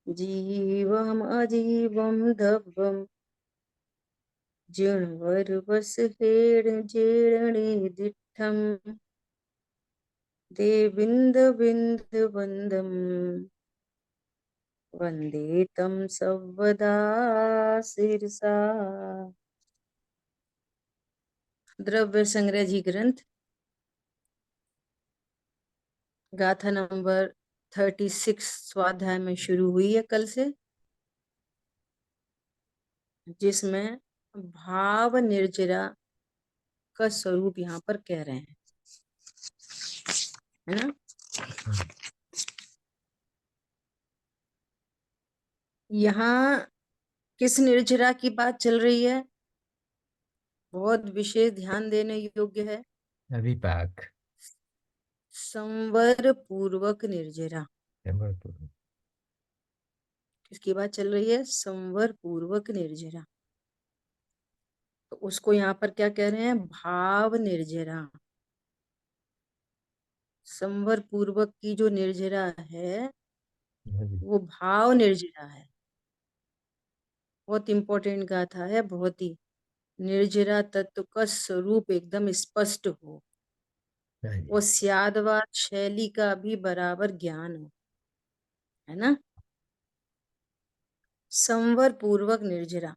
जीवम् अजीवम् दब्बम् जीर्णवरवसहेण दिट्ठम् देविन्दविन्दवन्दम् वन्दे तं सर्वदा शिरसा। द्रव्य संग्रह जी ग्रंथ गाथा नंबर 36 स्वाध्याय में शुरू हुई है कल से, जिसमें भाव निर्जरा का स्वरूप यहाँ पर कह रहे हैं, है ना। यहाँ किस निर्जरा की बात चल रही है, बहुत विशेष ध्यान देने योग्य है। अभिपाक संवर पूर्वक निर्जरा, किसकी बात चल रही है? संवर पूर्वक निर्जरा। तो उसको यहाँ पर क्या कह रहे हैं? भाव निर्जरा। संवर पूर्वक की जो निर्जरा है वो भाव निर्जरा है। बहुत इंपॉर्टेंट गाथा है, बहुत ही। निर्जरा तत्व का स्वरूप एकदम स्पष्ट हो, वो स्यादवाद शैली का भी बराबर ज्ञान हो, है ना। संवर पूर्वक निर्जरा,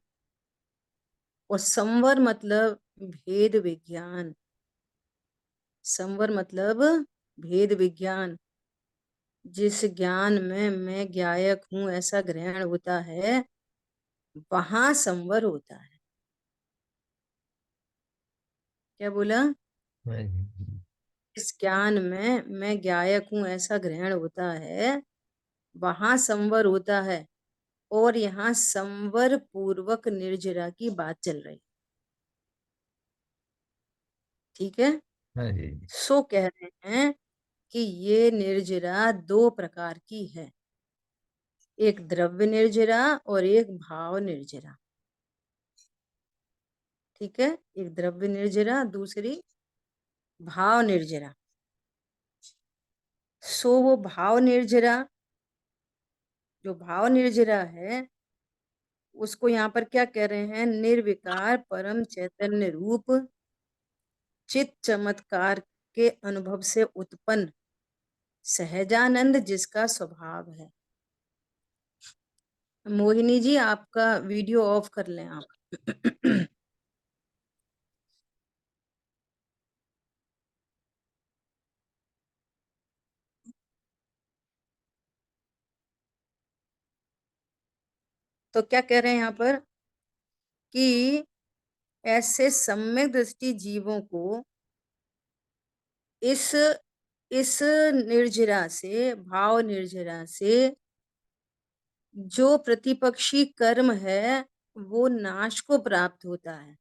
और संवर मतलब भेद विज्ञान। संवर मतलब भेद विज्ञान। जिस ज्ञान में मैं ज्ञायक हूं ऐसा ग्रहण होता है, वहां संवर होता है। क्या बोला? इस ज्ञान में मैं ज्ञायक हूं ऐसा ग्रहण होता है, वहां संवर होता है। और यहाँ संवर पूर्वक निर्जरा की बात चल रही, ठीक है। सो कह रहे हैं कि ये निर्जरा दो प्रकार की है, एक द्रव्य निर्जरा और एक भाव निर्जरा। ठीक है, एक द्रव्य निर्जरा, दूसरी भाव निर्जरा। सो वो भाव निर्जरा, जो भाव निर्जरा है, उसको यहाँ पर क्या कह रहे हैं? निर्विकार परम चैतन्य रूप चित चमत्कार के अनुभव से उत्पन्न सहजानंद जिसका स्वभाव है। मोहिनी जी, आपका वीडियो ऑफ कर लें आप। तो क्या कह रहे हैं यहाँ पर कि ऐसे सम्यक दृष्टि जीवों को इस निर्जरा से, भाव निर्जरा से जो प्रतिपक्षी कर्म है वो नाश को प्राप्त होता है,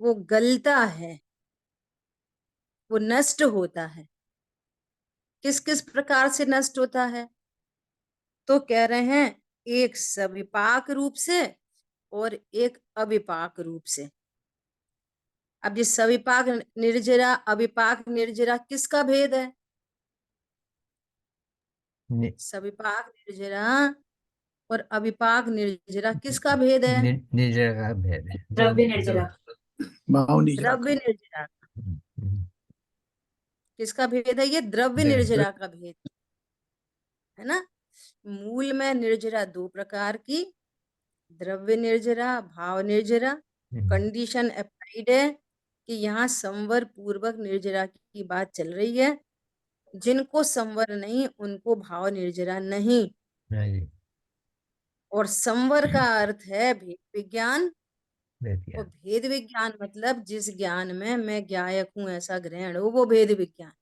वो गलता है, वो नष्ट होता है। किस किस प्रकार से नष्ट होता है? तो कह रहे हैं एक सविपाक रूप से और एक अविपाक रूप से। अब ये सविपाक निर्जरा अविपाक निर्जरा किसका भेद है? सविपाक निर्जरा और अविपाक निर्जरा किसका भेद है? निर्जरा का भेद है, द्रव्य निर्जरा, भाव निर्जरा द्रव्य निर्जरा। किसका भेद है? ये द्रव्य निर्जरा का भेद है ना। मूल में निर्जरा दो प्रकार की, द्रव्य निर्जरा, भाव निर्जरा। कंडीशन अप्लाइड है कि यहाँ संवर पूर्वक निर्जरा की बात चल रही है। जिनको संवर नहीं उनको भाव निर्जरा नहीं। और संवर का अर्थ है भेद विज्ञान, और भेद विज्ञान मतलब जिस ज्ञान में मैं ज्ञायक हूं ऐसा ग्रहण हो, वो भेद विज्ञान।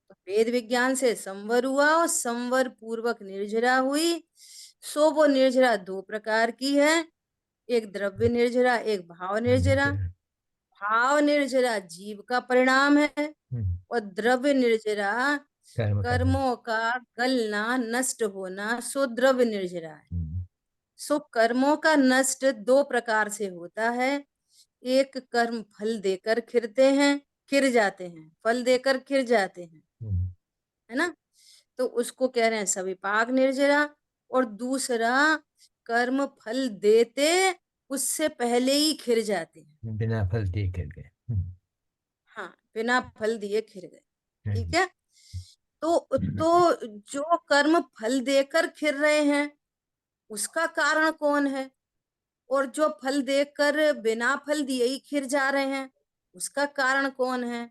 तो भेद विज्ञान से संवर हुआ और संवर पूर्वक निर्जरा हुई। सो वो निर्जरा दो प्रकार की है, एक द्रव्य निर्जरा, एक भाव निर्जरा। भाव निर्जरा जीव का परिणाम है और द्रव्य निर्जरा कर्मों का गलना, नष्ट होना, सो द्रव्य निर्जरा है। सो कर्मों का नष्ट दो प्रकार से होता है। एक कर्म फल देकर खिरते हैं, खिर जाते हैं, फल देकर खिर जाते हैं, है ना। तो उसको कह रहे हैं सविपाक निर्जरा। और दूसरा कर्म फल देते उससे पहले ही खिर जाते हैं। बिना फल दिए कर गए। हाँ, बिना फल दिए खिर गए। ठीक हम्म। है। तो जो कर्म फल देकर खिर रहे हैं उसका कारण कौन है, और जो फल देकर बिना फल दिए ही खिर जा रहे हैं उसका कारण कौन है।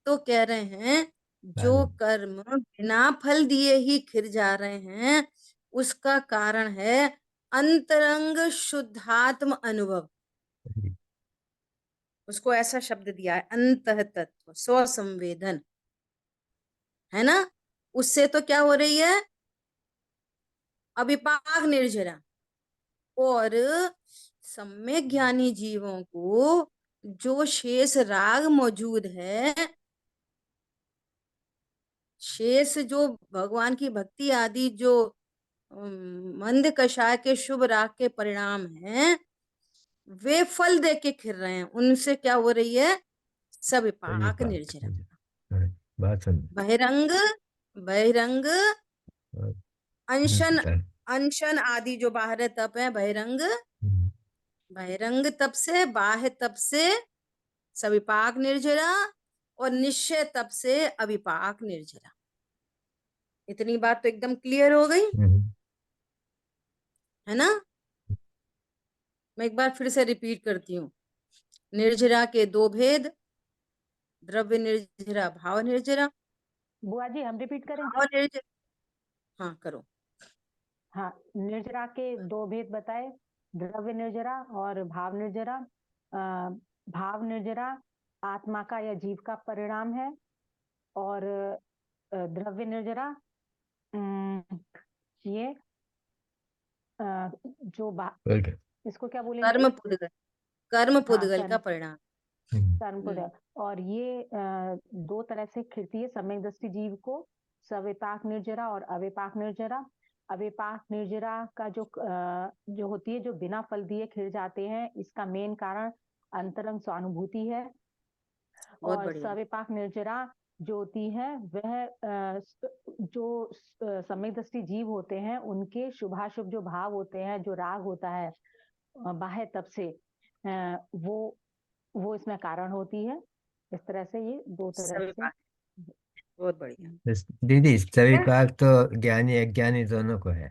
तो कह रहे हैं जो फल। कर्म बिना फल दिए ही खिर जा रहे हैं उसका कारण है अंतरंग शुद्धात्म अनुभव। उसको ऐसा शब्द दिया है, अंतः तत्व स्व संवेदन, है ना। उससे तो क्या हो रही है, अविपाक निर्जरा। और सम्यक ज्ञानी जीवों को जो शेष राग मौजूद है, शेष जो भगवान की भक्ति आदि जो मंद कषाय के शुभ राग के परिणाम हैं, वे फल दे के खिर रहे हैं। उनसे क्या हो रही है, सविपाक विपाक। निर्जरा। बात सुन। बहिरंग, बहिरंग और अनशन, अंतर। अनशन आदि जो बाहर तप है बहिरंग, बहिरंग तप से बाह्य तप से सविपाक निर्जरा, और निश्चय तप से अविपाक निर्जरा। इतनी बात तो एकदम क्लियर हो गई, है ना। मैं एक बार फिर से रिपीट करती हूँ। निर्जरा के दो भेद, द्रव्य निर्जरा, भाव निर्जरा। बुआ जी हम रिपीट करें? भाव निर्जरा, हाँ करो। हाँ, निर्जरा के दो भेद बताए, द्रव्य निर्जरा और भाव निर्जरा। भाव निर्जरा आत्मा का या जीव का परिणाम है, और द्रव्य निर्जरा ये जो इसको क्या बोलेंगे, कर्म पुद्गल, कर्म पुद्गल का कर्म, परिणाम। कर्म पुद्गल। और ये दो तरह से खिड़ती है सम्यक दृष्टि जीव को, सविपाक निर्जरा और अविपाक निर्जरा। अविपाक निर्जरा का जो होती है, जो बिना फल दिए खिड़ जाते हैं, इसका मेन कारण अंतरंग स्वानुभूति है। और सविपाक निर्जरा जो होती है वह जो सम्यक दृष्टि जीव होते हैं उनके शुभाशुभ जो भाव होते हैं, जो राग होता है बाह्य तप से, वो इसमें कारण होती है। इस तरह से ये दो तरह से। बहुत बढ़िया दीदी, सविपाक तो ज्ञानी अज्ञानी दोनों को है।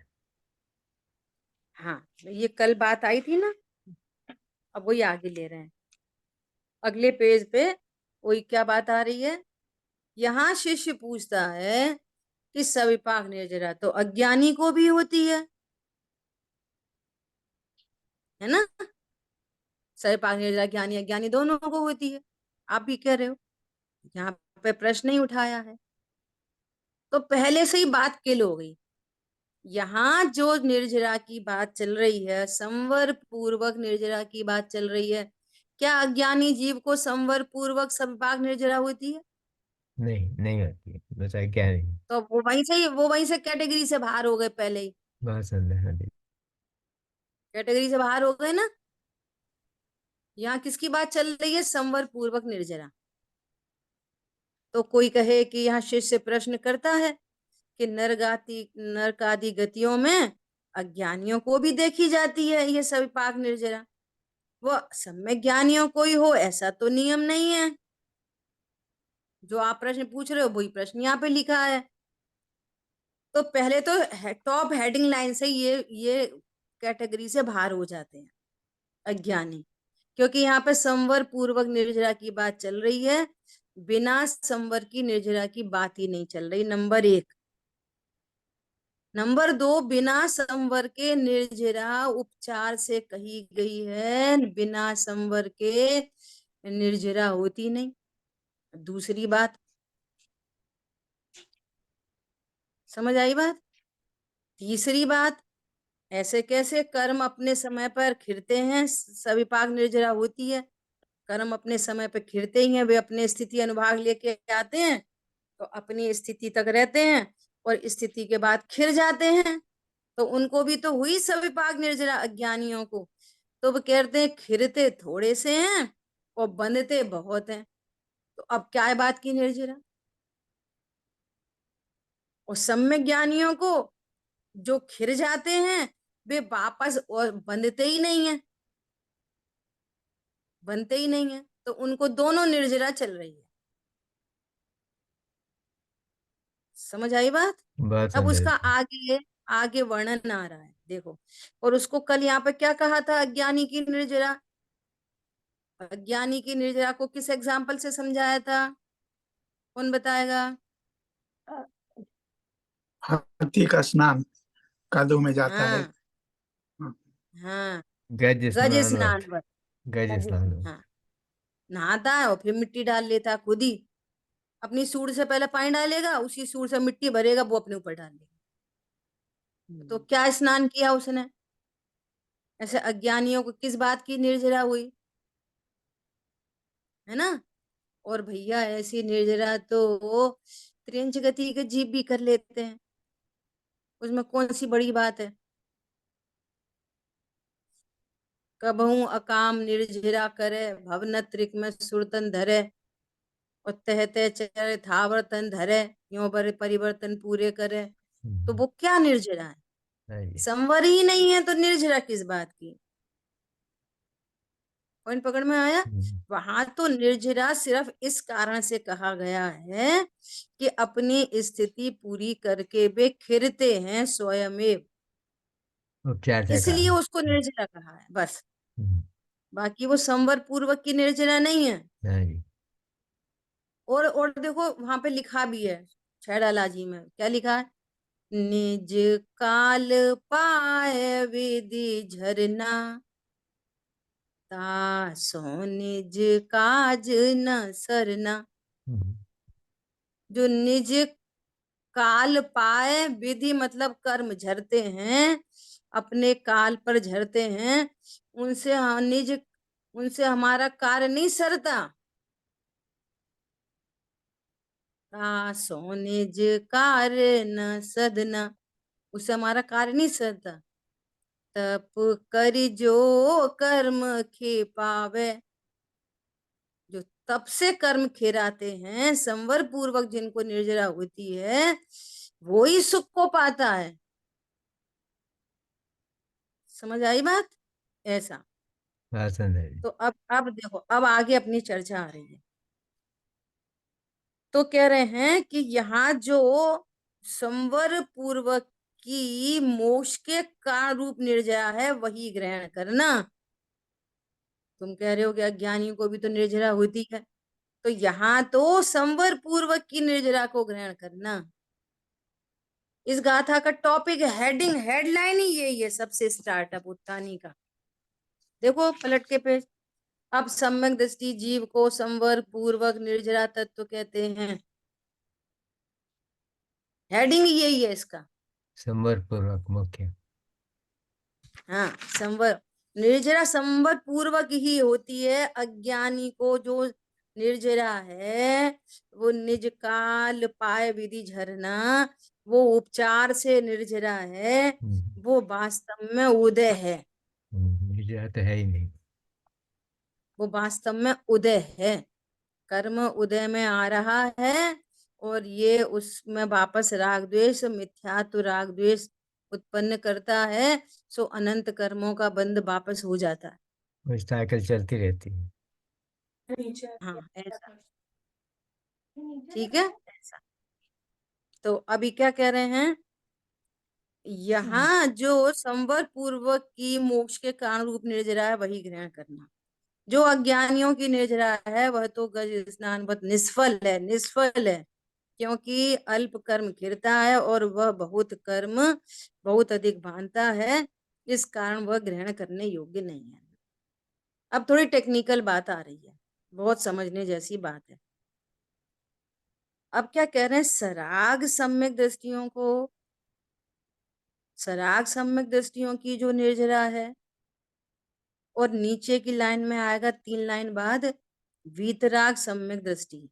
हाँ, ये कल बात आई थी ना, अब वही आगे ले रहे हैं। अगले पेज पे वही क्या बात आ रही है। यहाँ शिष्य पूछता है कि सविपाक निर्जरा तो अज्ञानी को भी होती है ना। सविपाक निर्जरा ज्ञानी अज्ञानी दोनों को होती है, आप भी कह रहे हो। यहाँ पे प्रश्न ही उठाया है, तो पहले से ही बात किल हो गई। यहाँ जो निर्जरा की बात चल रही है, संवर पूर्वक निर्जरा की बात चल रही है। क्या अज्ञानी जीव को संवर पूर्वक सविपाक निर्जरा होती है? नहीं, नहीं होती, बस अज्ञानी। तो वो वहीं से कैटेगरी से बाहर हो गए पहले ही, बहुत सुंदर दीदी। कैटेगरी से बाहर हो गए ना। यहाँ किसकी बात चल रही है, संवर पूर्वक निर्जरा। तो कोई कहे कि यहाँ शिष्य प्रश्न करता है कि नरक आदि गतियों में अज्ञानियों को भी देखी जाती है ये सविपाक निर्जरा, वो सम्यक ज्ञानियों को ही हो ऐसा तो नियम नहीं है। जो आप प्रश्न पूछ रहे हो वही प्रश्न यहाँ पे लिखा है। तो पहले तो टॉप हेडिंग लाइन से ये कैटेगरी से बाहर हो जाते हैं अज्ञानी, क्योंकि यहाँ पे संवर पूर्वक निर्जरा की बात चल रही है, बिना संवर की निर्जरा की बात ही नहीं चल रही, नंबर एक। नंबर दो, बिना संवर के निर्जरा उपचार से कही गई है, बिना संवर के निर्जरा होती नहीं। दूसरी बात, समझ आई बात। तीसरी बात, ऐसे कैसे कर्म अपने समय पर खिरते हैं सविपाक निर्जरा होती है। कर्म अपने समय पर खिरते ही हैं, वे अपने स्थिति अनुभाग लेके आते हैं तो अपनी स्थिति तक रहते हैं और स्थिति के बाद खिर जाते हैं, तो उनको भी तो हुई सविपाक निर्जरा अज्ञानियों को। तो वो कहते हैं खिरते थोड़े से हैं और बंधते बहुत हैं, तो अब क्या है बात की निर्जरा। और सम्यक ज्ञानियों को जो खिर जाते हैं वे वापस और बनते ही नहीं है, बनते ही नहीं है, तो उनको दोनों निर्जरा चल रही है। समझ आई बात? बात अब समझ। उसका आगे आगे वर्णन आ रहा है, देखो। और उसको कल यहाँ पे क्या कहा था, अज्ञानी की निर्जरा। अज्ञानी की निर्जरा को किस एग्जाम्पल से समझाया था, कौन बताएगा? हाथी का स्नान कादू में जाता है। हाँ हाँ, गज गज स्नान स्नान पर। गज स्नान हाँ, नहाता है और फिर मिट्टी डाल लेता है खुद ही। अपनी सूंड से पहले पानी डालेगा, उसी सूंड से मिट्टी भरेगा, वो अपने ऊपर डाल लेगा। तो क्या स्नान किया उसने? ऐसे अज्ञानियों को किस बात की निर्जरा हुई, है ना? और भैया ऐसी निर्जरा तो त्रिंच गति के जीव भी कर लेते हैं, उसमें कौन सी बड़ी बात है? कबहू अकाम निर्जरा करे, भवन त्रिक में सुरतन धरे, और तह तह चरे थावर तन धरे, यो बर परिवर्तन पूरे करे। तो वो क्या निर्जरा है? संवर ही नहीं है तो निर्जरा किस बात की? पॉइंट पकड़ में आया? वहां तो निर्जरा सिर्फ इस कारण से कहा गया है कि अपनी स्थिति पूरी करके वे खिरते हैं स्वयमेव, उपचार से इसलिए कहा। उसको निर्जरा कहा है, बस। बाकी वो संवर पूर्वक की निर्जरा नहीं है। नहीं। और देखो वहां पे लिखा भी है, छैड़ाला जी में क्या लिखा है, निज काल पाए विधि झरना, तासो निज काज न सरना। जो निज काल पाए, विधि मतलब कर्म झरते हैं, अपने काल पर झरते हैं, उनसे निज, उनसे हमारा कार्य नहीं सरता। तासो निज कार्य न सदना, उससे हमारा कार्य नहीं सरता। तप करि जो कर्म खे पावे, जो तप से कर्म खेराते हैं, संवर पूर्वक जिनको निर्जरा होती है, वो ही सुख को पाता है। समझ आई बात? ऐसा। तो अब देखो, अब आगे अपनी चर्चा आ रही है। तो कह रहे हैं कि यहाँ जो संवर पूर्वक की मोक्ष के कारण रूप निर्जरा है, वही ग्रहण करना। तुम कह रहे हो कि अज्ञानी को भी तो निर्जरा होती है, तो यहाँ तो संवर पूर्वक की निर्जरा को ग्रहण करना। इस गाथा का टॉपिक, हेडिंग, हेडलाइन ही यही है, सबसे स्टार्टअप उत्तानी का। देखो पलट के पेज। अब सम्यक दृष्टि जीव को संवर पूर्वक निर्जरा तत्व कहते हैं, हेडिंग यही है इसका। संवर पूर्वक मुख्य। हाँ, संवर, निर्जरा संवर पूर्वक ही होती है। अज्ञानी को जो निर्जरा है, वो निज काल पाए विधि झरना, वो उपचार से निर्जरा है, वो वास्तव में उदय है। निर्जरा तो है ही नहीं। वो वास्तव में उदय है, कर्म उदय में आ रहा है, और ये उसमें वापस राग द्वेष, मिथ्यात्व राग द्वेष उत्पन्न करता है। सो अनंत कर्मों का बंध वापस हो जाता है। वो साइकिल चलती रहती है। हाँ, ऐसा। ठीक है, ऐसा। तो अभी क्या कह रहे हैं, यहाँ जो संवर पूर्वक की मोक्ष के कारण रूप निर्जरा है, वही ग्रहण करना। जो अज्ञानियों की निर्जरा है, वह तो गज स्नान बत निष्फल है, निष्फल है, क्योंकि अल्प कर्म गिरता है और वह बहुत कर्म बहुत अधिक भानता है, इस कारण वह ग्रहण करने योग्य नहीं है। अब थोड़ी टेक्निकल बात आ रही है, बहुत समझने जैसी बात है। अब क्या कह रहे हैं, सराग सम्यक दृष्टियों को, सराग सम्यक दृष्टियों की जो निर्जरा है, और नीचे की लाइन में आएगा 3 लाइन बाद, वीतराग सम्यक दृष्टि।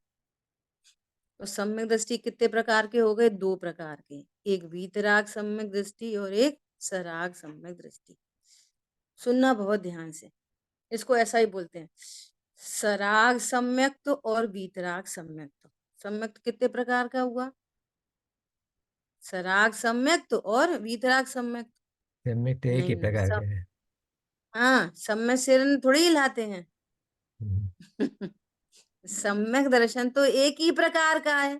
तो सम्यक दृष्टि कितने प्रकार के हो गए? 2 प्रकार के, एक वीतराग सम्यक दृष्टि और एक सराग सम्यक दृष्टि। सुनना बहुत ध्यान से, इसको ऐसा ही बोलते हैं, सराग सम्यक्त और वीतराग सम्यक्त। सम्यक्त कितने प्रकार का हुआ? सराग सम्यक्त और वीतराग सम्यक्त। सम्यक तो एक ही नहीं प्रकार सब, का है। हाँ सम्यक सिर थोड़ी हिलाते हैं। सम्यक दर्शन तो एक ही प्रकार का है।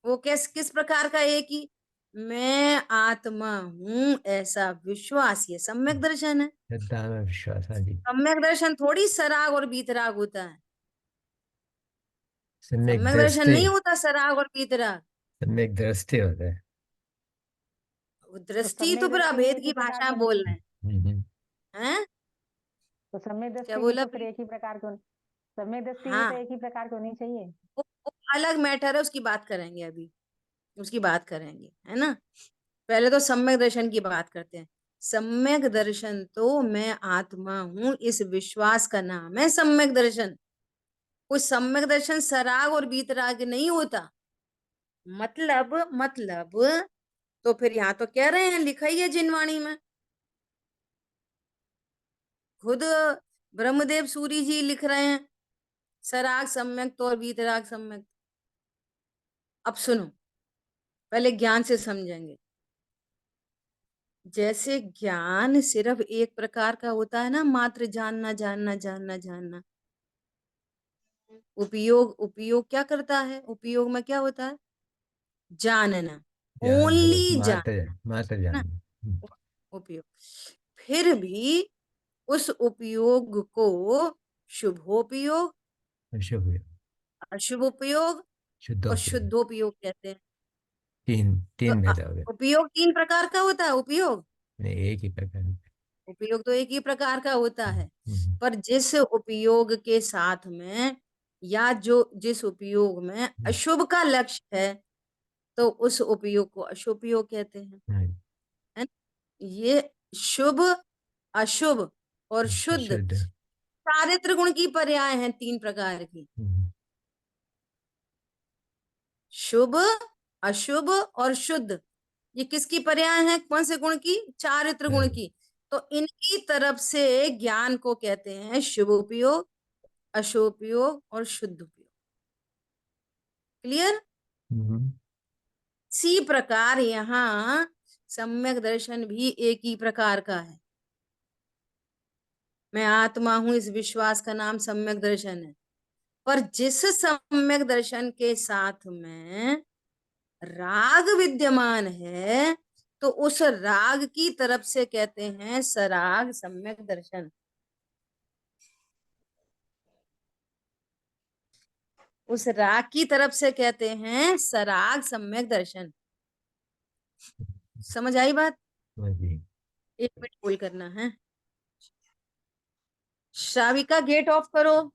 वो किस प्रकार का? एक ही, मैं आत्मा हूं ऐसा विश्वास, ये सम्यक दर्शन है। श्रद्धा में विश्वास। हाँ जी। सम्यक दर्शन थोड़ी सराग और वीतराग होता है। सम्यक सम्यक दर्शन दृष्टि, नहीं होता सराग और वीतराग। सम्यक दृष्टि होता है। तो दृष्टि तो सम्यक फिर दृष्टि भी अभेद एक ही की प्रकार भाषा की में होनी बोल चाहिए। रहे हैं। तो सम्यक क्या दृष्टि भी बोला तो फिर भाई? एक ही प्रकार की सम्यक दृष्टि भी तो हाँ एक ही प्रकार की होनी चाहिए। वो अलग मैटर है, उसकी बात करेंगे अभी, उसकी बात करेंगे, है ना। पहले तो सम्यक दर्शन की बात करते हैं। सम्यक दर्शन तो मैं आत्मा हूं इस विश्वास का नाम है सम्यक दर्शन। कोई सम्यक दर्शन सराग और वीतराग नहीं होता। मतलब तो फिर यहाँ तो कह रहे हैं, लिखा ही है जिनवाणी में, खुद ब्रह्मदेव सूरी जी लिख रहे हैं, सराग सम्यक तो और वीतराग सम्यक। अब सुनो, पहले ज्ञान से समझेंगे। जैसे ज्ञान सिर्फ एक प्रकार का होता है ना, मात्र जानना जानना जानना जानना। उपयोग क्या करता है? उपयोग में क्या होता है? जानना, जानना, बस ओनली जानना, मात्र मात्र है ना। जानना। उपयोग, फिर भी उस उपयोग को शुभोपयोग, शुभ, अशुभोपयोग और शुद्धोपयोग। शुद्धोपयोग कहते हैं। तीन तो तीन भेद हो गए। उपयोग तीन प्रकार का होता है। उपयोग, नहीं, एक ही प्रकार का। उपयोग तो एक ही प्रकार का होता है। हम्म, पर जिस उपयोग के साथ में, या जो जिस उपयोग में हम्म, अशुभ का लक्ष्य है, तो उस उपयोग को अशुभ उपयोग कहते हैं, हाँ, है ना? ये शुभ, अशुभ और शुद्ध शुद्ध। सारे त्रिगुण की पर्याय हैं, तीन प्रकार की। हम्म, शुभ, अशुभ और शुद्ध, ये किसकी पर्याय हैं? कौन से गुण की? चारित्र गुण हाँ, की। तो इनकी तरफ से ज्ञान को कहते हैं शुभ उपयोग, अशुभ उपयोग और शुद्ध उपयोग। क्लियर? हम्म, इसी प्रकार यहाँ सम्यक दर्शन भी एक ही प्रकार का है। मैं आत्मा हूं इस विश्वास का नाम सम्यक दर्शन है। पर जिस सम्यक दर्शन के साथ में राग विद्यमान है, तो उस राग की तरफ से कहते हैं सराग सम्यक दर्शन। उस राग की तरफ से कहते हैं सराग सम्यक दर्शन। समझ आई बात? हाँ जी। एक मिनट होल्ड करना है। श्राविका गेट ऑफ करो।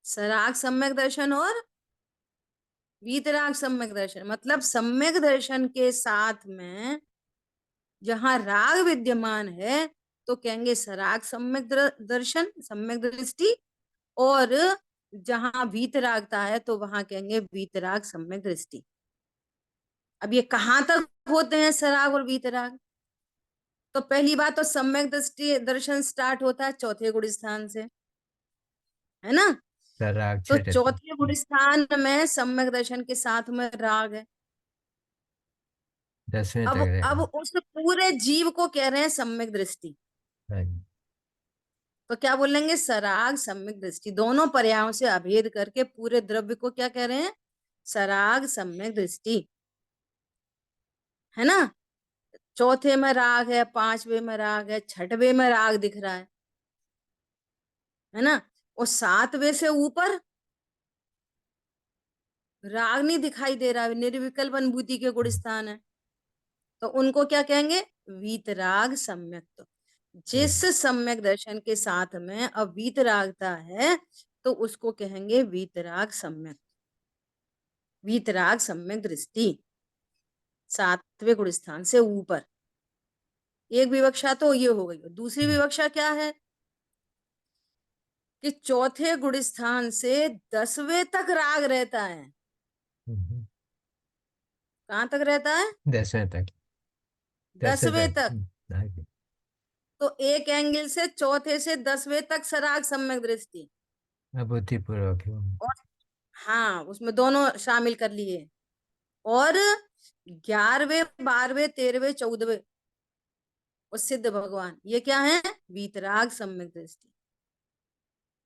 सराग सम्यक दर्शन और वीतराग सम्यक दर्शन, मतलब सम्यक दर्शन के साथ में जहां राग विद्यमान है तो कहेंगे सराग सम्यक दर्शन, सम्यक दृष्टि। और जहां वीतरागता है तो वहां कहेंगे वीतराग सम्यक दृष्टि। अब ये कहां तक होते हैं सराग और वीतराग? तो पहली बात तो सम्यक दृष्टि दर्शन स्टार्ट होता है चौथे गुण स्थान से, है ना। राग तो छठे। चौथे गुण स्थान में सम्यक दर्शन के साथ में राग है। 10वें अब तक अब रहेगा। उस पूरे जीव को कह रहे हैं सम्यक दृष्टि। हाँ जी। तो क्या बोलेंगे? सराग सम्यक दृष्टि, दोनों पर्यायों से अभेद करके पूरे द्रव्य को क्या कह रहे हैं? सराग सम्यक दृष्टि, है ना। चौथे में राग है, पांचवे में राग है, छठवे में राग दिख रहा है ना। और सातवें से ऊपर राग नहीं दिखाई दे रहा, निर्विकल्प अनुभूति के गुण स्थान है। तो उनको क्या कहेंगे? वीतराग सम्यक। तो जिस सम्यक दर्शन के साथ में अब वीतरागता है तो उसको कहेंगे वीतराग सम्यक, वीतराग सम्यक दृष्टि, सातवें गुण स्थान से ऊपर। एक विवक्षा तो ये हो गई। दूसरी विवक्षा क्या है कि चौथे गुण स्थान से 10वें तक राग रहता है। कहां तक रहता है? 10वें तक। 10वें 10वें तक। तक। हाँ जी। तो एक एंगल से चौथे से 10वें तक सराग सम्यक दृष्टि, बुद्धिपूर्वक है। और हाँ उसमें दोनों शामिल कर लिए। और 11वें 12वें 13वें 14वें और सिद्ध भगवान, ये क्या है? वीतराग सम्यक दृष्टि।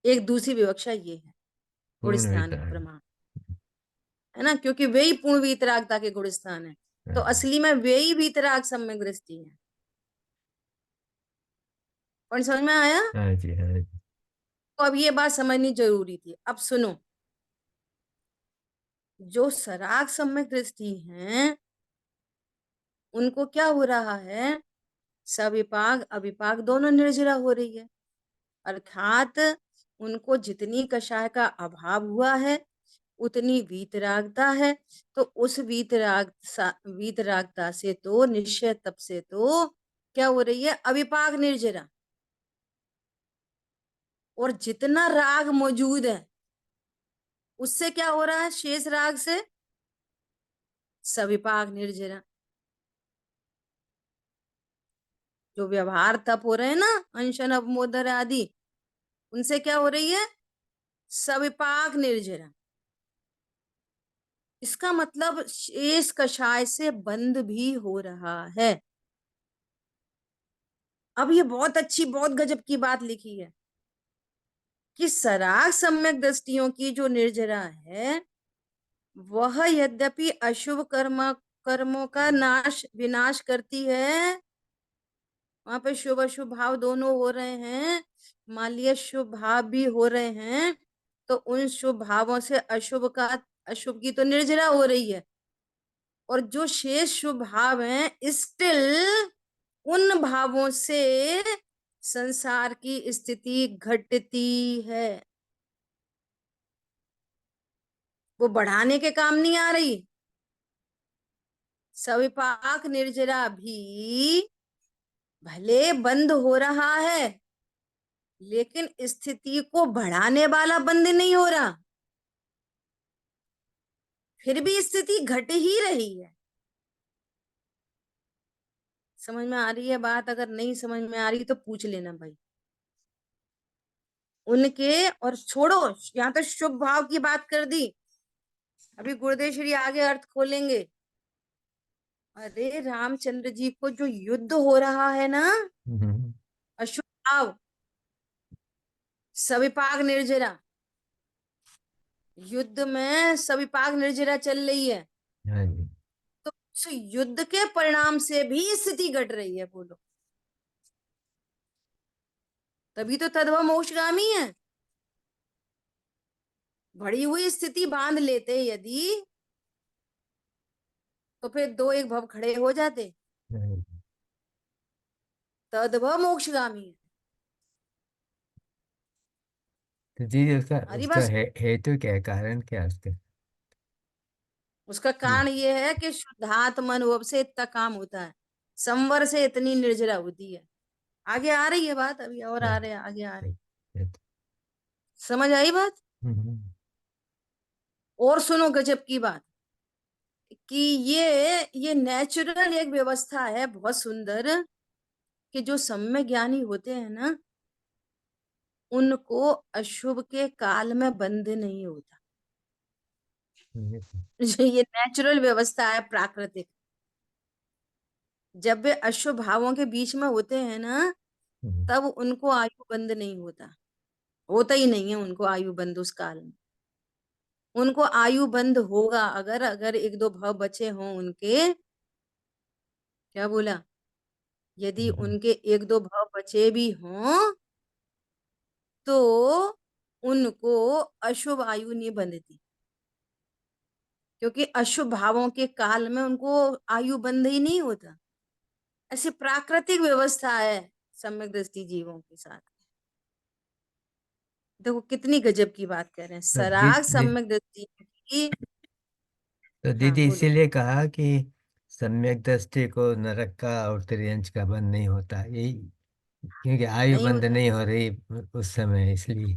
एक दूसरी विवक्षा ये है गुण पूर्ण स्थान वितरण। प्रमाण, है ना, क्योंकि वे ही पूर्ण वीतरागता के गुण स्थान है। तो हाँ असली में वे ही वीतराग सम्यक दृष्टि है। और समझ में आया? हाँ जी। हाँ जी। तो अब ये बात समझनी जरूरी थी। अब सुनो, जो सराग सम्यक दृष्टि है उनको क्या हो रहा है? सविपाग अविपाग दोनों निर्जरा हो रही है, अर्थात उनको जितनी कषाय का अभाव हुआ है उतनी वीतरागता है। तो उस वीतरागता से तो निश्चय तप से तो क्या हो रही है? अविपाग निर्जरा। और जितना राग मौजूद है उससे क्या हो रहा है? शेष राग से सविपाग निर्जरा। जो व्यवहार तप हो रहे हैं ना, अनशन अपमोदर आदि, उनसे क्या हो रही है? सविपाक निर्जरा। इसका मतलब शेष कषाय से बंद भी हो रहा है। अब ये बहुत अच्छी, बहुत गजब की बात लिखी है कि सराग सम्यक दृष्टियों की जो निर्जरा है वह यद्यपि अशुभ कर्मों का विनाश करती है। वहां पे शुभ अशुभ भाव दोनों हो रहे हैं, मान लिया शुभ भाव भी हो रहे हैं, तो उन शुभ भावों से अशुभ की तो निर्जरा हो रही है। और जो शेष शुभ भाव हैं स्टिल उन भावों से संसार की स्थिति घटती है, वो बढ़ाने के काम नहीं आ रही। सविपाक निर्जरा भी भले बंद हो रहा है लेकिन स्थिति को बढ़ाने वाला बंद नहीं हो रहा, फिर भी स्थिति घट ही रही है। समझ में आ रही है बात? अगर नहीं समझ में आ रही तो पूछ लेना भाई। उनके, और छोड़ो, यहाँ तो शुभ भाव की बात कर दी, अभी गुरुदेव श्री आगे अर्थ खोलेंगे। अरे रामचंद्र जी को जो युद्ध हो रहा है ना, हम्म। अशुभ भाव सविपाक निर्जरा, युद्ध में सविपाक निर्जरा चल रही है, हाँ जी। तो उस युद्ध के परिणाम से भी स्थिति घट रही है। बोलो, तभी तो तद्भव मोक्षगामी है। बढ़ी हुई स्थिति बांध लेते यदि, तो फिर दो एक भव खड़े हो जाते। हाँ जी। तद्भव मोक्षगामी है। तो जी उसका हमारी उसका बात, हेतु क्या है, कारण क्या है उसका? उसका ये। कारण ये है कि शुद्धात्म अनुभव से इतना काम होता है, संवर से इतनी निर्जरा होती है। आगे आ रही है बात, अभी और हाँ, आ रहे हैं, आगे आ रही। हेतु। समझ आई बात? हम्म। और सुनो गजब की बात, कि ये नेचुरल एक व्यवस्था है बहुत सुंदर, कि जो सम्य ज्ञानी होते हैं ना उनको अशुभ के काल में बंध नहीं होता। ये नेचुरल व्यवस्था है, प्राकृतिक। जब वे अशुभ भावों के बीच में होते हैं ना हम्म। तब उनको आयु बंद नहीं होता, होता ही नहीं है उनको आयु बंद उस काल में। उनको आयु बंद होगा अगर अगर एक दो भाव बचे हों उनके। क्या बोला? यदि हम्म। उनके एक दो भाव बचे भी हों तो उनको अशुभ आयु नहीं बंधती, क्योंकि अशुभ भावों के काल में उनको आयु बंद ही नहीं होता। ऐसी प्राकृतिक व्यवस्था है सम्यक दृष्टि जीवों के साथ। देखो कितनी गजब की बात कर रहे हैं, तो सराग सम्यक दृष्टि की। तो हाँ दीदी बोलो। इसीलिए कहा कि सम्यक दृष्टि को नरक का और त्रियंच का बंध नहीं होता, यही क्योंकि आयु नहीं बंद होता। नहीं हो रही उस समय, इसलिए।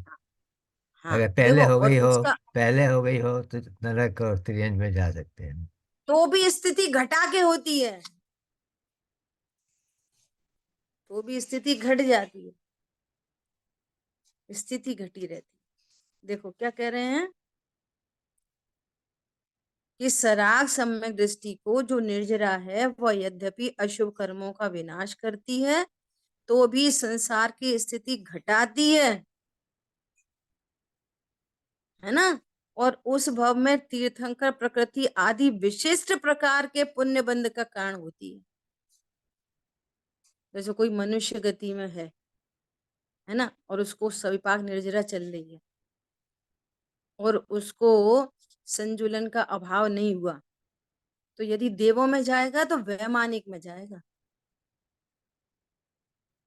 हाँ अगर देखो, और पहले हो गई हो तो नरक और त्रियंच में जा सकते हैं। तो भी स्थिति घटा के होती है। तो भी स्थिति घट जाती है, स्थिति घटी रहती है। देखो क्या कह रहे हैं कि सराग सम्यक दृष्टि को जो निर्जरा है वह यद्यपि अशुभ कर्मों का विनाश करती है तो भी संसार की स्थिति घटाती है ना, और उस भव में तीर्थंकर प्रकृति आदि विशिष्ट प्रकार के पुण्य बंध का कारण होती है। जैसे कोई मनुष्य गति में है ना, और उसको सविपाक निर्जरा चल रही है और उसको संजुलन का अभाव नहीं हुआ, तो यदि देवों में जाएगा तो वैमानिक में जाएगा,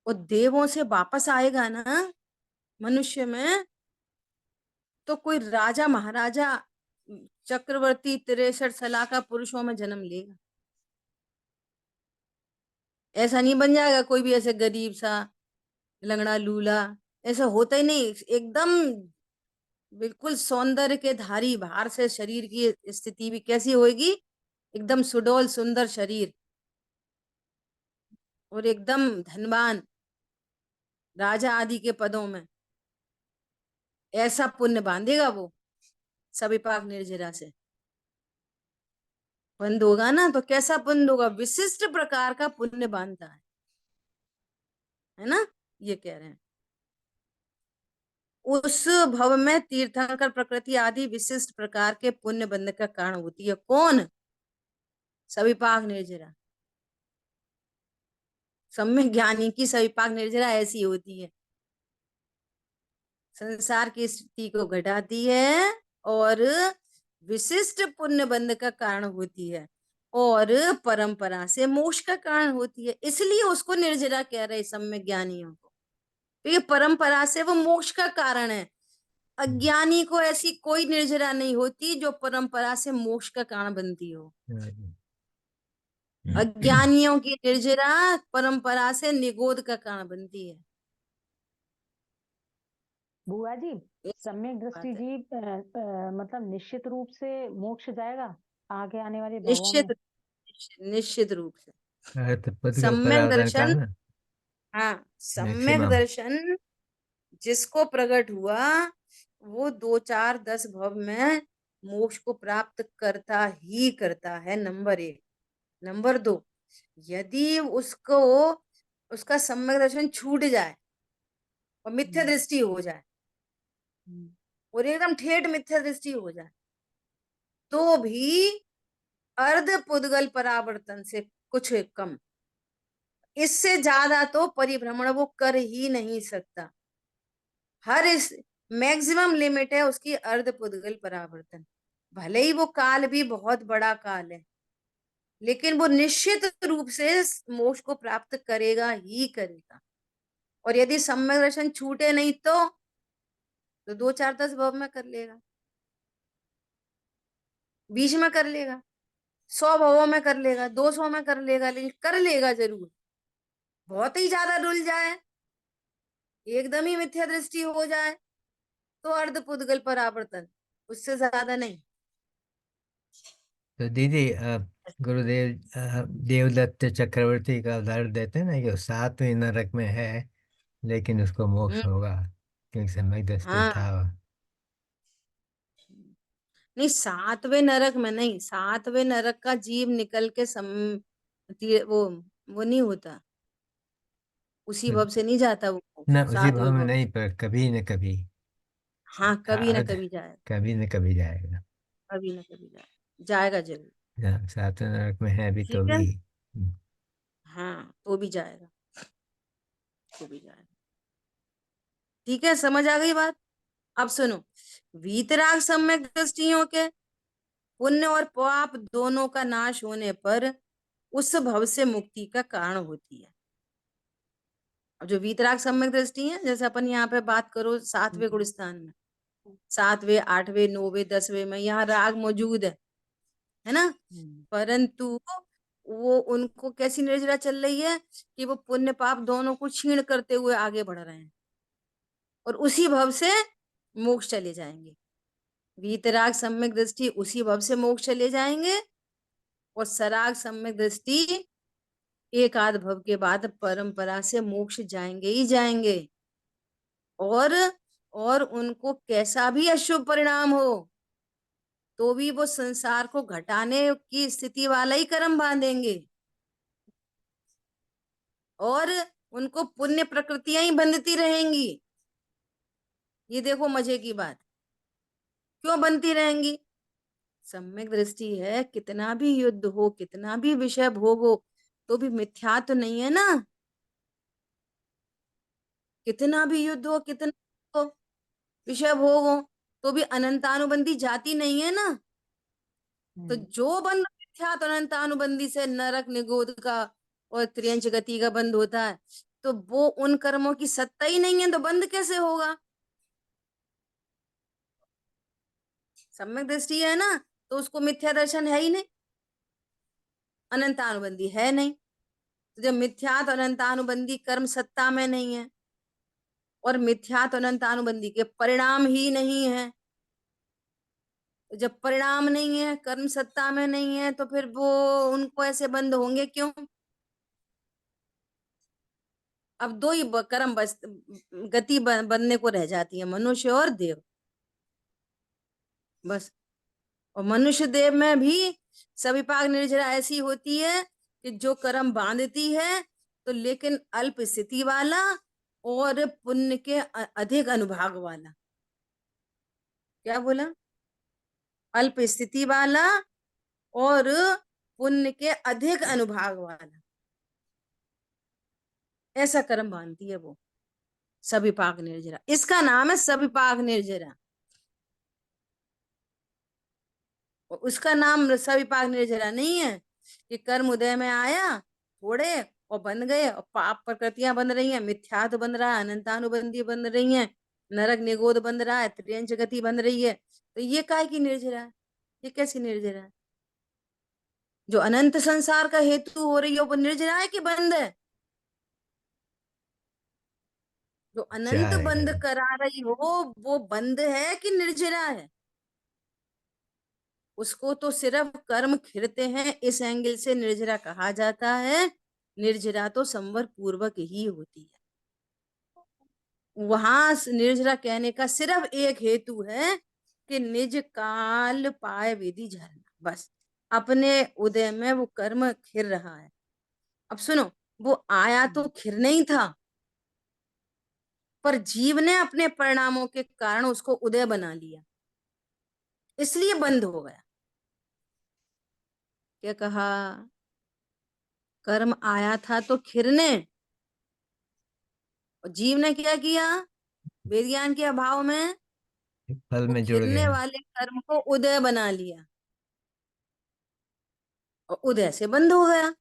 और देवों से वापस आएगा ना मनुष्य में, तो कोई राजा महाराजा चक्रवर्ती 63 सलाह का पुरुषों में जन्म लेगा। ऐसा नहीं बन जाएगा कोई भी ऐसे गरीब सा लंगड़ा लूला, ऐसा होता ही नहीं। एकदम बिल्कुल सौंदर्य के धारी, बाहर से शरीर की स्थिति भी कैसी होगी, एकदम सुडौल सुंदर शरीर और एकदम धनवान, राजा आदि के पदों में, ऐसा पुण्य बांधेगा वो सविपाक निर्जरा से। बंद होगा ना तो कैसा बंद होगा, विशिष्ट प्रकार का पुण्य बांधता है ना, ये कह रहे हैं। उस भव में तीर्थंकर प्रकृति आदि विशिष्ट प्रकार के पुण्य बंध का कारण होती है। कौन? सविपाक निर्जरा। सम्यक ज्ञानी की सविपाक निर्जरा ऐसी होती है, संसार की स्थिति को घटाती है और विशिष्ट पुण्य बंध का कारण होती है और परंपरा से मोक्ष का कारण होती है। इसलिए उसको निर्जरा कह रहे सम्यक ज्ञानियों को, तो ये परंपरा से वो मोक्ष का कारण है। अज्ञानी को ऐसी कोई निर्जरा नहीं होती जो परंपरा से मोक्ष का कारण बनती हो। अज्ञानियों की निर्जरा परंपरा से निगोद का कारण बनती है। बुआ जी, सम्यक बात दृष्टि है। जीव मतलब निश्चित रूप से मोक्ष जाएगा आगे आने वाले भवों निश्चित में? निश्चित रूप से तो पदगल सम्यक परावर्तन का दर्शन, ना हाँ सम्यक मैक्सिमम। दर्शन जिसको प्रकट हुआ वो 2 4 10 भव में मोक्ष को प्राप्त करता ही करता है, नंबर 1। नंबर 2, यदि उसको उसका सम्यक दर्शन छूट जाए और मिथ्या दृष्टि हो जाए और एकदम ठेठ मिथ्या दृष्टि हो जाए, तो भी अर्ध पुद्गल परावर्तन से कुछ कम, इससे ज्यादा तो परिभ्रमण वो कर ही नहीं सकता। हर इस मैक्सिमम लिमिट है उसकी अर्ध पुद्गल परावर्तन। भले ही वो काल भी बहुत बड़ा काल है, लेकिन वो निश्चित रूप से मोक्ष को प्राप्त करेगा ही करेगा। और यदि सम्यक दर्शन छूटे नहीं तो 2 4 10 भव में कर लेगा, 20 में कर लेगा, 100 भवों में कर लेगा, 200 में कर लेगा, लेकिन कर लेगा जरूर। बहुत ही ज्यादा डुल जाए, एकदम ही मिथ्या दृष्टि हो जाए, तो अर्ध पुद्गल परावर्तन, उससे ज्यादा नहीं। तो दीदी गुरुदेव देवदत्त चक्रवर्ती का उदाहरण देते हैं ना कि वो 7वें नरक में है लेकिन उसको मोक्ष होगा क्योंकि सम्यक दृष्टि था। हाँ नहीं, 7वें नरक में नहीं, 7वें नरक का जीव निकल के वो नहीं होता, उसी भव से नहीं जाता वो ना उसी 7वें भाव में भव। नहीं, पर कभी न कभी हाँ कभी ना अर्ध कभी जाएगा, कभी न कभी जाएगा। कभी ना कभी जाएगा, जाएगा जरूर। हाँ, 7वें नरक में है अभी तो ठीक है, भी। हाँ तो भी जाएगा, तो भी जाएगा। ठीक है, समझ आ गई बात। अब सुनो, वीतराग सम्यक दृष्टियों के पुण्य और पाप दोनों का नाश होने पर उस भव से मुक्ति का कारण होती है। अब जो वीतराग सम्यक दृष्टि है, जैसे अपन यहाँ पे बात करो 7वें गुण स्थान में, 7वें 8वें 9वें 10वें में यहाँ राग मौजूद है ना, परंतु वो उनको कैसी निर्जरा चल रही है कि वो पुण्य पाप दोनों को क्षीण करते हुए आगे बढ़ रहे हैं और उसी भव से मोक्ष चले जाएंगे। वीतराग सम्यक दृष्टि उसी भव से मोक्ष चले जाएंगे और सराग सम्यक दृष्टि एक आध भव के बाद परंपरा से मोक्ष जाएंगे ही जाएंगे। और उनको कैसा भी अशुभ परिणाम हो तो भी वो संसार को घटाने की स्थिति वाला ही कर्म बांधेंगे, और उनको पुण्य प्रकृतियां ही बंधती रहेंगी। ये देखो मजे की बात, क्यों बनती रहेंगी? सम्यक दृष्टि है, कितना भी युद्ध हो, कितना भी विषय भोग हो, तो भी मिथ्या तो नहीं है ना। कितना भी युद्ध हो, कितना हो, विषय भोग हो, तो भी अनंतानुबंधी जाति नहीं है ना। तो जो बंध मिथ्या तो अनंतानुबंधी से नरक निगोद का और त्रियंच गति का बंध होता है, तो वो उन कर्मों की सत्ता ही नहीं है, तो बंध कैसे होगा? सम्यक दृष्टि है ना, तो उसको मिथ्या दर्शन है ही नहीं, अनंतानुबंधी है नहीं। तो जब मिथ्यात अनंतानुबंधी कर्म सत्ता में नहीं है और मिथ्यात अनंतानुबंधी के परिणाम ही नहीं है, तो जब परिणाम नहीं है, कर्म सत्ता में नहीं है, तो फिर वो उनको ऐसे बंद होंगे क्यों? अब दो ही कर्म बस गति बनने को रह जाती है, मनुष्य और देव, बस। और मनुष्य देव में भी सविपाक निर्जरा ऐसी होती है कि जो कर्म बांधती है, तो लेकिन अल्प स्थिति वाला और पुण्य के अधिक अनुभाग वाला। क्या बोला? अल्प स्थिति वाला और पुण्य के अधिक अनुभाग वाला, ऐसा कर्म बांधती है वो सविपाक निर्जरा। इसका नाम है सविपाक निर्जरा, और उसका नाम सविपाक निर्जरा नहीं है कि कर्म उदय में आया थोड़े और बन गए, और पाप प्रकृतियां बन रही हैं, मिथ्यात्व बन रहा है, अनंतानुबंधी बन रही हैं, नरक निगोद बन रहा है, त्रियंच गति बन रही है, तो ये काय की निर्जरा है? ये कैसी निर्जरा है? जो अनंत संसार का हेतु हो रही है वो निर्जरा है कि बंद है? जो अनंत बंद करा रही हो वो बंद है कि निर्जरा है? उसको तो सिर्फ कर्म खिरते हैं, इस एंगल से निर्जरा कहा जाता है। निर्जरा तो संवर पूर्वक ही होती है। वहां निर्जरा कहने का सिर्फ एक हेतु है कि निज काल पाए विधि झरना, बस। अपने उदय में वो कर्म खिर रहा है। अब सुनो, वो आया तो खिर नहीं था, पर जीव ने अपने परिणामों के कारण उसको उदय बना लिया, इसलिए बंद हो गया। क्या कहा? कर्म आया था तो खिरने, और जीव ने क्या किया? वेद ज्ञान के अभाव में फल वो में जुड़ खिरने गया। वाले कर्म को उदय बना लिया, और उदय से बंद हो गया।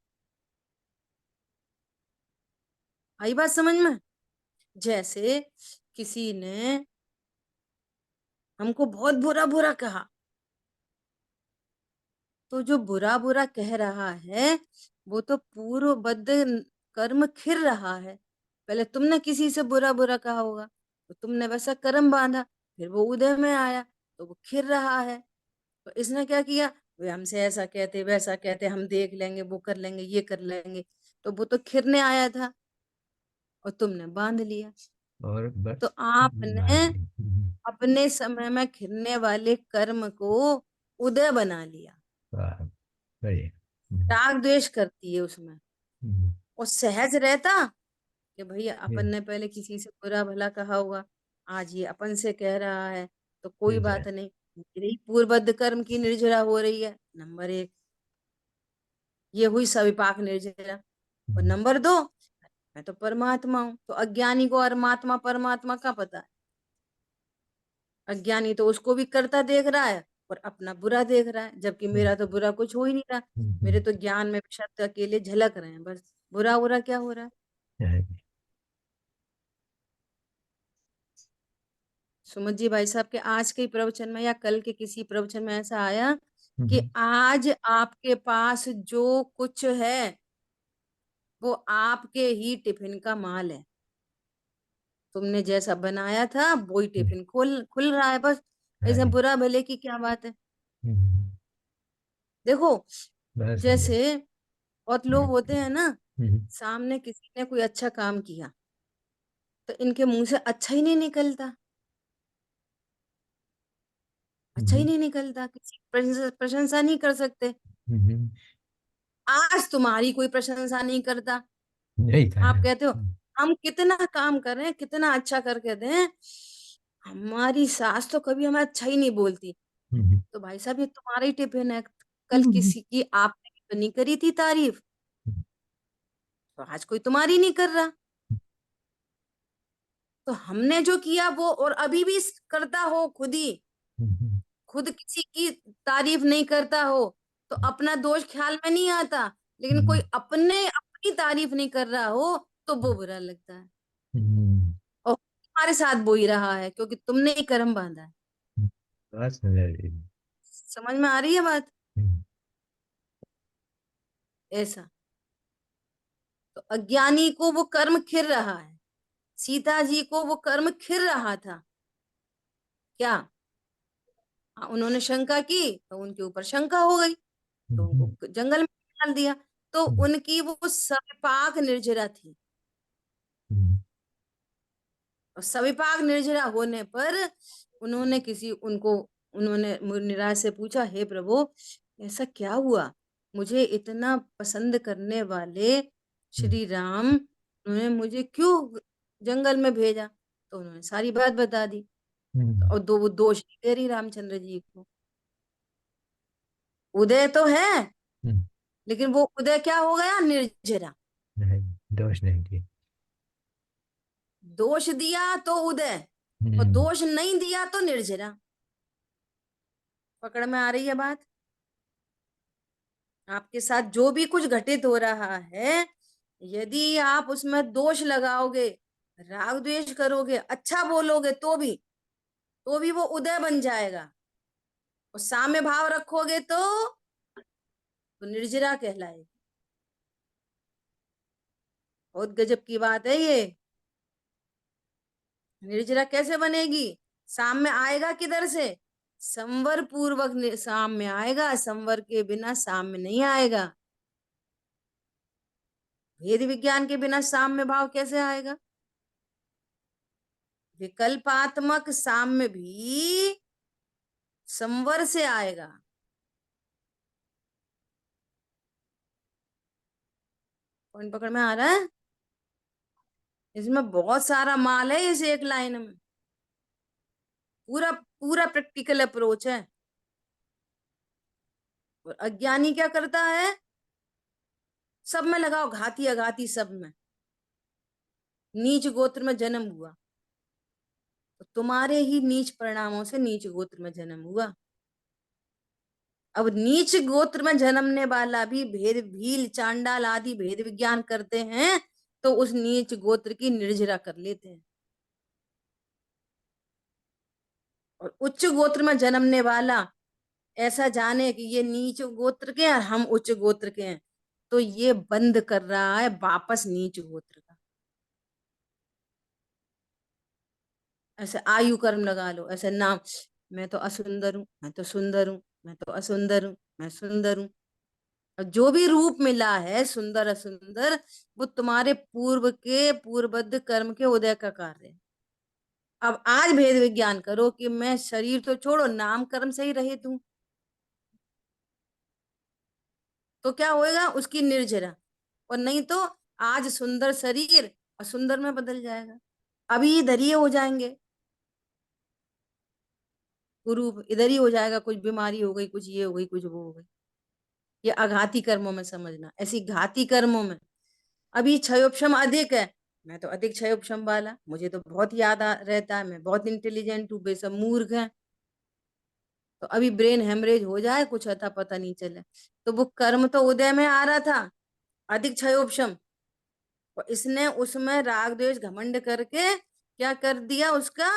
आई बात समझ में? जैसे किसी ने हमको बहुत बुरा बुरा कहा, तो जो बुरा बुरा कह रहा है वो तो पूर्वबद्ध कर्म खिर रहा है। पहले तुमने किसी से बुरा बुरा कहा होगा, तो तुमने वैसा कर्म बांधा, फिर वो उदय में आया, तो वो खिर रहा है। तो इसने क्या किया? वे हमसे ऐसा कहते वैसा कहते, हम देख लेंगे, वो कर लेंगे, ये कर लेंगे, तो वो तो खिरने आया था और तुमने बांध लिया। और तो आपने अपने समय में खिरने वाले कर्म को उदय बना लिया। राग द्वेष करती है उसमें, और सहज रहता कि भैया अपन ने पहले किसी से बुरा भला कहा होगा, आज ये अपन से कह रहा है, तो कोई बात नहीं, मेरी पूर्वबद्ध कर्म की निर्जरा हो रही है, नंबर एक। ये हुई सविपाक निर्जरा। और नंबर दो, मैं तो परमात्मा हूं, तो अज्ञानी को परमात्मा परमात्मा का पता है। अज्ञानी तो उसको भी करता देख रहा है और अपना बुरा देख रहा है, जबकि मेरा तो बुरा कुछ हो ही नहीं रहा। मेरे तो ज्ञान में शब्द अकेले झलक रहे हैं, बस। बुरा बुरा क्या हो रहा है? सुमित जी भाई साहब के आज के प्रवचन में या कल के किसी प्रवचन में ऐसा आया कि आज आपके पास जो कुछ है वो आपके ही टिफिन का माल है। तुमने जैसा बनाया था वही टिफिन खुल खुल रहा है, बस। ऐसे बुरा भले की क्या बात है? देखो, जैसे और लोग होते हैं ना, सामने किसी ने कोई अच्छा काम किया तो इनके मुंह से अच्छा ही नहीं निकलता, अच्छा ही नहीं निकलता, किसी की प्रशंसा नहीं कर सकते। आज तुम्हारी कोई प्रशंसा नहीं करता, नहीं कर आप रहा। कहते हो हम कितना काम कर रहे हैं, कितना अच्छा करके दें, हमारी सास तो कभी हमें अच्छा ही नहीं बोलती। तो भाई साहब ये तुम्हारा ही टिफिन है, कल किसी की आपने तो नहीं करी थी तारीफ, तो आज कोई तुम्हारी नहीं कर रहा। तो हमने जो किया वो, और अभी भी करता हो खुद ही, खुद किसी की तारीफ नहीं करता हो तो अपना दोष ख्याल में नहीं आता, लेकिन कोई अपने अपनी तारीफ नहीं कर रहा हो तो वो बुरा लगता है। और तुम्हारे साथ वो ही रहा है क्योंकि तुमने ही कर्म बांधा है। बस मेरे- समझ में आ रही है बात? ऐसा तो अज्ञानी को वो कर्म खिर रहा है, सीता जी को वो कर्म खिर रहा था क्या? उन्होंने शंका की तो उनके ऊपर शंका हो गई, तो उनको जंगल में डाल दिया। तो उनकी वो सविपाक निर्जरा थी, और सविपाक निर्जरा होने पर उन्होंने उन्होंने मुनिराज से पूछा, हे प्रभु ऐसा क्या हुआ, मुझे इतना पसंद करने वाले श्री राम उन्होंने मुझे क्यों जंगल में भेजा? तो उन्होंने सारी बात बता दी। और वो दोष नहीं दे रही रामचंद्र जी को, उदय तो है लेकिन वो उदय क्या हो गया, निर्जरा। नहीं, दोष नहीं दिए। दोष दिया तो उदय, और दोष नहीं दिया तो निर्जरा। पकड़ में आ रही है बात? आपके साथ जो भी कुछ घटित हो रहा है, यदि आप उसमें दोष लगाओगे, राग द्वेष करोगे, अच्छा बोलोगे तो भी वो उदय बन जाएगा, और साम्य भाव रखोगे तो निर्जरा कहलाएगी। बहुत गजब की बात है ये। निर्जरा कैसे बनेगी? साम्य आएगा किधर से? संवर पूर्वक साम्य आएगा, संवर के बिना साम्य नहीं आएगा। भेद विज्ञान के बिना साम्य भाव कैसे आएगा? विकल्पात्मक साम्य भी संवर से आएगा। पॉइंट पकड़ में आ रहा है? इसमें बहुत सारा माल है इस एक लाइन में, पूरा पूरा प्रैक्टिकल अप्रोच है। और अज्ञानी क्या करता है? सब में लगाओ घाती अघाती, सब में। नीच गोत्र में जन्म हुआ तो तुम्हारे ही नीच परिणामों से नीच गोत्र में जन्म हुआ। अब नीच गोत्र में जन्मने वाला भी भेद भील चांडाल आदि भेद विज्ञान करते हैं तो उस नीच गोत्र की निर्जरा कर लेते हैं। और उच्च गोत्र में जन्मने वाला ऐसा जाने कि ये नीच गोत्र के हैं, हम उच्च गोत्र के हैं, तो ये बंद कर रहा है वापस नीच गोत्र का। ऐसे आयु कर्म लगा लो, ऐसे नाम, मैं तो असुंदर हूं, मैं तो सुंदर हूं, मैं तो असुंदर हूं, मैं सुंदर हूं। और जो भी रूप मिला है सुंदर असुंदर, वो तुम्हारे पूर्व के पूर्वबद्ध कर्म के उदय का कार्य है। अब आज भेद विज्ञान करो कि मैं शरीर तो छोड़ो, नाम कर्म से ही रहित हूं, तो क्या होएगा? उसकी निर्जरा। और नहीं तो आज सुंदर शरीर असुंदर में बदल जाएगा, अभी इधर ही हो जाएंगे, कुरूप इधर ही हो जाएगा, कुछ बीमारी हो गई, कुछ ये हो गई, कुछ वो हो गई। ये आघाती कर्मों में समझना। ऐसी घाती कर्मों में अभी क्षयोपशम अधिक है, मैं तो अधिक क्षयोपशम वाला, मुझे तो बहुत याद रहता है, मैं बहुत इंटेलिजेंट हूँ, बेसब मूर्ख है, तो अभी ब्रेन हेमरेज हो जाए, कुछ अता पता नहीं चले, तो वो कर्म तो उदय में आ रहा था अधिक क्षयोपशम, और इसने उसमें राग द्वेष घमंड करके क्या कर दिया, उसका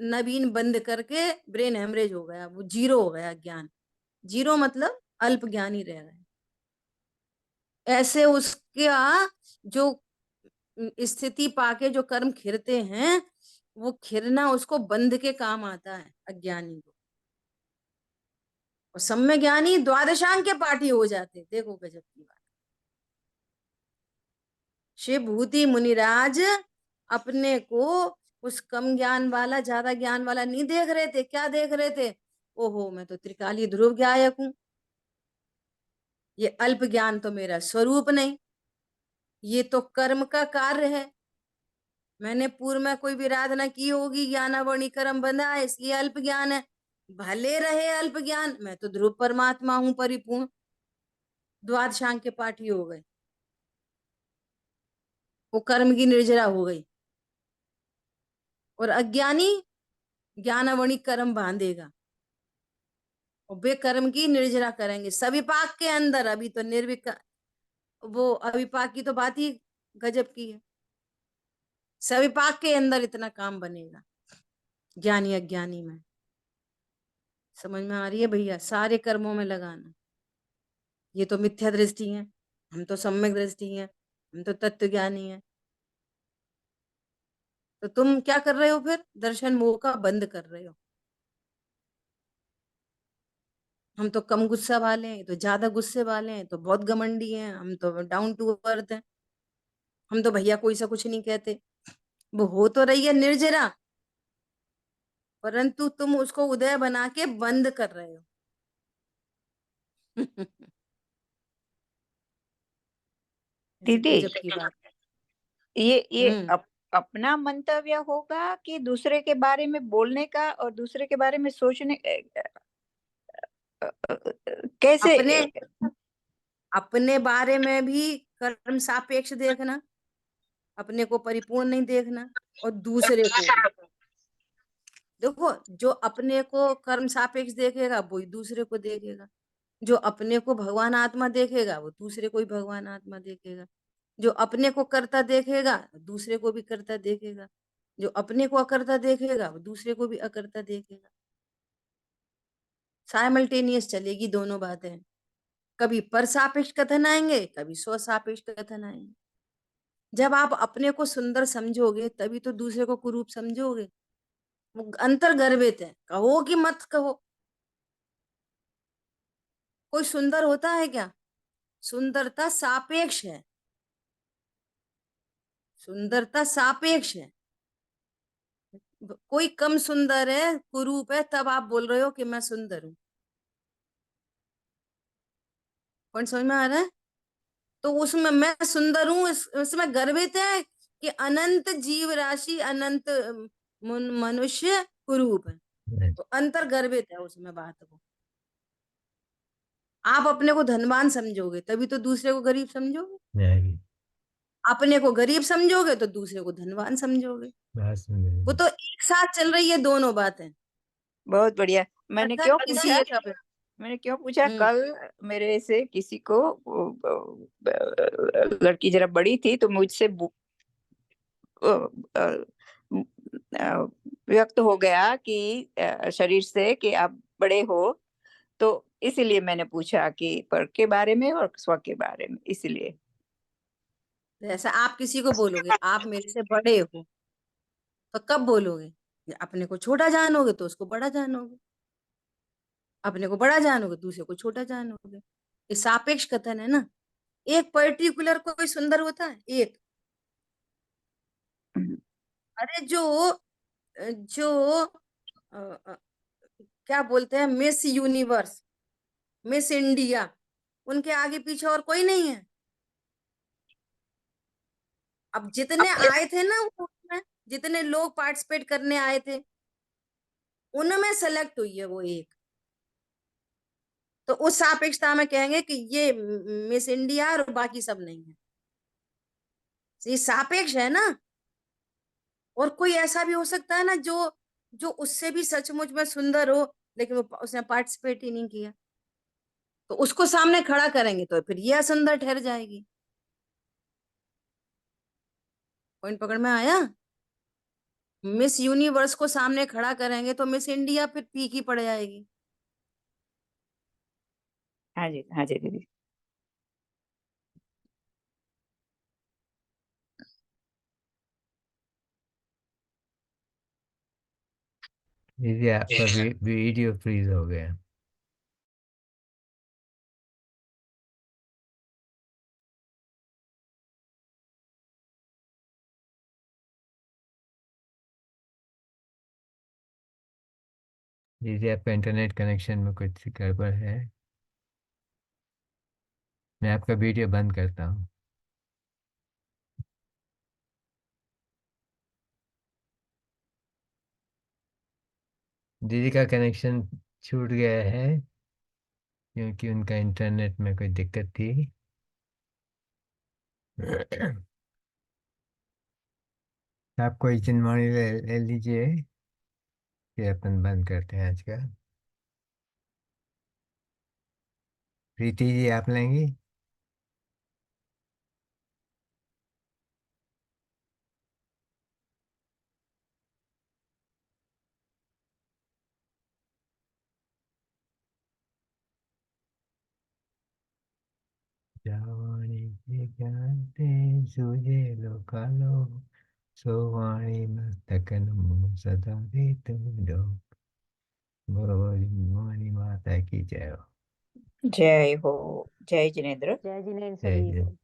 नवीन बंद करके ब्रेन हेमरेज हो गया, वो जीरो हो गया ज्ञान। जीरो मतलब अल्प ज्ञानी रह गए। ऐसे उसका जो स्थिति पाके जो कर्म खिरते हैं, वो खिरना उसको बंध के काम आता है अज्ञानी को। और सम्य ज्ञानी द्वादशांग के पाठी हो जाते। देखो गजब की बात। शिव भूति मुनिराज अपने को उस कम ज्ञान वाला ज्यादा ज्ञान वाला नहीं देख रहे थे। क्या देख रहे थे? ओहो, मैं तो त्रिकालीय ध्रुव गायक हूं, ये अल्प ज्ञान तो मेरा स्वरूप नहीं, ये तो कर्म का कार्य है, मैंने पूर्व में कोई विराधना की होगी, ज्ञानावणी कर्म बंधा है, इसलिए अल्प ज्ञान है। भले रहे अल्प ज्ञान, मैं तो ध्रुव परमात्मा हूं परिपूर्ण। द्वादशांग के पाठी हो गए, वो कर्म की निर्जरा हो गई। और अज्ञानी ज्ञानावणी कर्म बांधेगा और वे कर्म की निर्जरा करेंगे सविपाक के अंदर। अभी तो वो अविपाक की तो बात ही गजब की है। सविपाक के अंदर इतना काम बनेगा ज्ञानी अज्ञानी में। समझ में आ रही है भैया? सारे कर्मों में लगाना। ये तो मिथ्या दृष्टि है, हम तो सम्यक दृष्टि है, हम तो तत्व ज्ञानी है। तो तुम क्या कर रहे हो फिर? दर्शन मोह का बंद कर रहे हो। हम तो कम गुस्सा वाले हैं, तो ज्यादा गुस्से वाले हैं, तो बहुत घमंडी हैं, हम तो डाउन टू अर्थ हैं, हम तो भैया कोई सा कुछ नहीं कहते। वो हो तो रही है निर्जरा, परंतु तुम उसको उदय बना के बंद कर रहे हो। ऐसी दीदी, गजब की बात। ये हम्म अपना मंतव्य होगा कि दूसरे के बारे में बोलने का और दूसरे के बारे में सोचने कैसे? अपने बारे में भी कर्म सापेक्ष देखना, अपने को परिपूर्ण नहीं देखना, और दूसरे को भी। देखो, जो अपने को कर्म सापेक्ष देखेगा वही दूसरे को देखेगा, जो अपने को भगवान आत्मा देखेगा वो दूसरे को ही भगवान आत्मा देखेगा, जो अपने को कर्ता देखेगा दूसरे को भी कर्ता देखेगा, जो अपने को अकर्ता देखेगा वो दूसरे को भी अकर्ता देखेगा। साइमल्टेनियस चलेगी दोनों बातें। कभी पर सापेक्ष कथन आएंगे, कभी स्व सापेक्ष कथन आएंगे। जब आप अपने को सुंदर समझोगे तभी तो दूसरे को कुरूप समझोगे। वो अंतर गर्भित है, कहो कि मत कहो। कोई सुंदर होता है क्या? सुंदरता सापेक्ष है, सुंदरता सापेक्ष है। कोई कम सुंदर है, कुरूप है, तब आप बोल रहे हो कि मैं सुंदर हूं। कौन समझ में आ रहा है? तो उसमें मैं सुंदर हूं, उसमें गर्वित है कि अनंत जीव राशि, अनंत मनुष्य कुरूप है, तो अंतर गर्भित है उसमें बात को। आप अपने को धनवान समझोगे तभी तो दूसरे को गरीब समझोगे, अपने को गरीब समझोगे तो दूसरे को धनवान समझोगे। वो तो एक साथ चल रही है दोनों बातें। बहुत बढ़िया। मैंने क्यों पूछा? हम्म कल मेरे से किसी को लड़की जरा बड़ी थी तो मुझसे व्यक्त हो गया कि शरीर से कि आप बड़े हो, तो इसीलिए मैंने पूछा कि पर के बारे में और स्व के बारे में। इसलिए जैसा आप किसी को बोलोगे आप मेरे से बड़े हो, तो कब बोलोगे? अपने को छोटा जानोगे तो उसको बड़ा जानोगे, अपने को बड़ा जानोगे दूसरे को छोटा जानोगे। ये सापेक्ष कथन है ना। एक पर्टिकुलर कोई सुंदर होता है एक। अरे जो जो अ, अ, क्या बोलते हैं, मिस यूनिवर्स, मिस इंडिया, उनके आगे पीछे और कोई नहीं है। अब जितने आए थे ना उसमें, जितने लोग पार्टिसिपेट करने आए थे उनमें सेलेक्ट हुई है वो एक। तो उस सापेक्षता में कहेंगे कि ये मिस इंडिया और बाकी सब नहीं है। ये सापेक्ष है ना। और कोई ऐसा भी हो सकता है ना जो जो उससे भी सचमुच में सुंदर हो, लेकिन वो उसने पार्टिसिपेट ही नहीं किया, तो उसको सामने खड़ा करेंगे तो फिर ये असुंदर ठहर जाएगी। पॉइंट पकड़ में आया? मिस यूनिवर्स को सामने खड़ा करेंगे तो मिस इंडिया फिर फीकी पड़ जाएगी। हाँ जी, हाँ जी दीदी। दीदी आपका वीडियो फ्रीज हो गया। दीदी आपका इंटरनेट कनेक्शन में कुछ गड़बड़ है। मैं आपका वीडियो बंद करता हूँ। दीदी का कनेक्शन छूट गया है क्योंकि उनका इंटरनेट में कोई दिक्कत थी। आप कोई चिन्हवाणी ले लीजिए, फिर अपन बंद करते हैं आज का। प्रीति जी आप लेंगी? जावाणी के ज्ञानते सूझे लोकालो, सोवाणी मस्तक नमो सदा रे तुम जो। वाणी माता की जय हो। जय हो। जय जिनेन्द्र। जय जिनेन्द्र जय सभी जय। को।